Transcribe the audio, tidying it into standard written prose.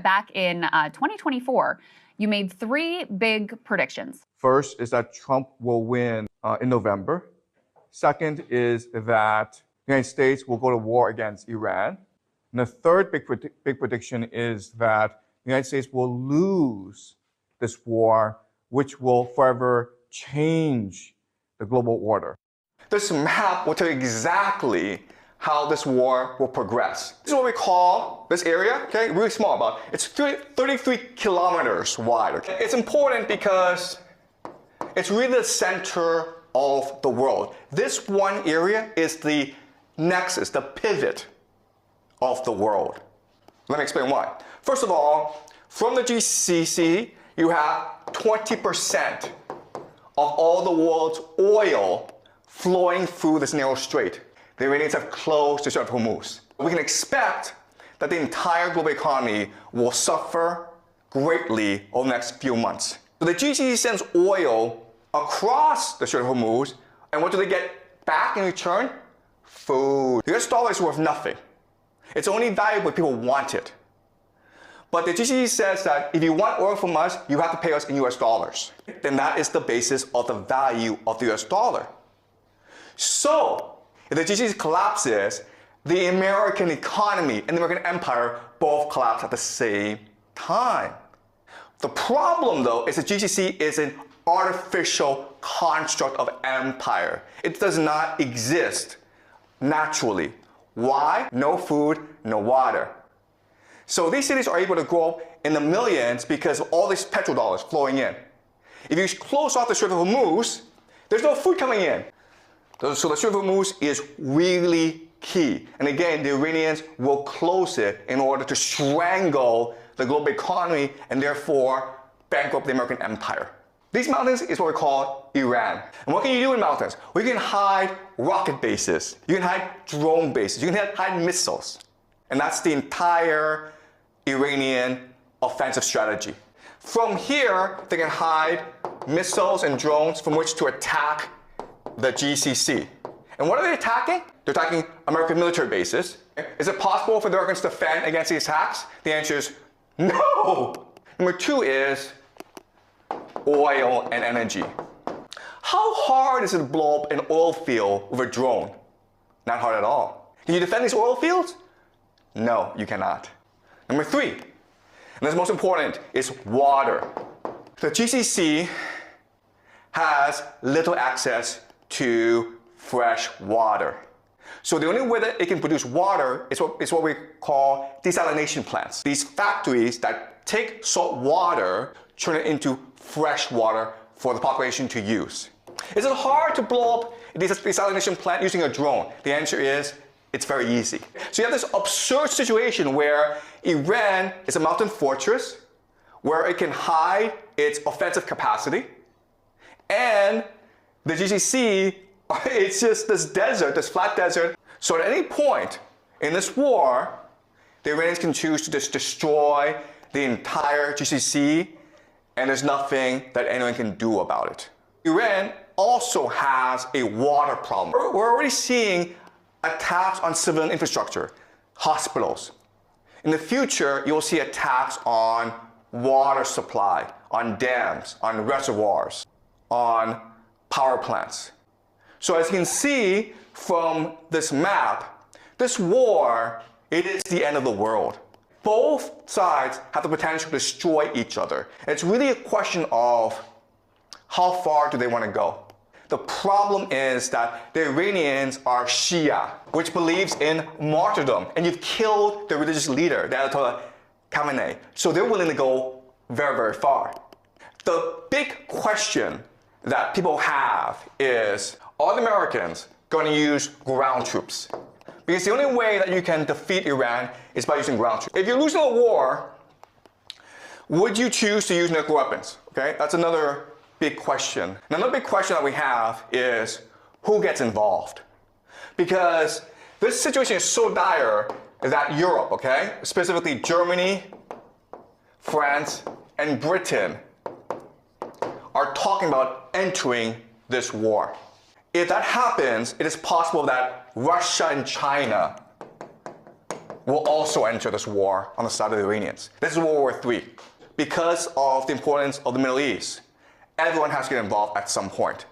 Back in 2024, you made three big predictions. First is that Trump will win in November. Second is that the United States will go to war against Iran. And the third big prediction is that the United States will lose this war, which will forever change the global order. This map will tell you exactly how this war will progress. This is what we call this area, okay, really small, it's 33 kilometers wide. Okay? It's important because it's really the center of the world. This one area is the nexus, the pivot of the world. Let me explain why. First of all, from the GCC, you have 20% of all the world's oil flowing through this narrow strait. The Iranians have closed the Strait of Hormuz. We can expect that the entire global economy will suffer greatly over the next few months. So the GCC sends oil across the Strait of Hormuz, and what do they get back in return? Food. The US dollar is worth nothing. It's only valuable if people want it. But the GCC says that if you want oil from us, you have to pay us in US dollars. Then that is the basis of the value of the US dollar. So, if the GCC collapses, the American economy and the American empire both collapse at the same time. The problem, though, is the GCC is an artificial construct of empire. It does not exist naturally. Why? No food, no water. So these cities are able to grow in the millions because of all these petrodollars flowing in. If you close off the Strait of Hormuz, there's no food coming in. So the Strait of Hormuz is really key. And again, the Iranians will close it in order to strangle the global economy and therefore bankrupt the American empire. These mountains is what we call Iran. And what can you do in mountains? Well, you can hide rocket bases. You can hide drone bases. You can hide missiles. And that's the entire Iranian offensive strategy. From here, they can hide missiles and drones from which to attack the GCC. And what are they attacking? They're attacking American military bases. Is it possible for the Americans to defend against these attacks? The answer is no. Number two is oil and energy. How hard is it to blow up an oil field with a drone? Not hard at all. Can you defend these oil fields? No, you cannot. Number three, and this is most important, is water. The GCC has little access to fresh water. So the only way that it can produce water is what we call desalination plants. These factories that take salt water, turn it into fresh water for the population to use. Is it hard to blow up a desalination plant using a drone? The answer is, it's very easy. So you have this absurd situation where Iran is a mountain fortress where it can hide its offensive capacity, and the GCC, it's just this desert, this flat desert. So at any point in this war, the Iranians can choose to just destroy the entire GCC, and there's nothing that anyone can do about it. Iran also has a water problem. We're already seeing attacks on civilian infrastructure, hospitals. In the future, you'll see attacks on water supply, on dams, on reservoirs, on power plants. So as you can see from this map, this war, it is the end of the world. Both sides have the potential to destroy each other. It's really a question of how far do they want to go. The problem is that the Iranians are Shia, which believes in martyrdom, and you've killed the religious leader, the Ayatollah Khamenei. So they're willing to go very, very far. The big question that people have is, are the Americans going to use ground troops? Because the only way that you can defeat Iran is by using ground troops. If you're losing a war, would you choose to use nuclear weapons? Okay, that's another big question. Another big question that we have is, who gets involved? Because this situation is so dire that Europe, okay, specifically Germany, France, and Britain are talking about entering this war. If that happens, it is possible that Russia and China will also enter this war on the side of the Iranians. This is World War III. Because of the importance of the Middle East, everyone has to get involved at some point.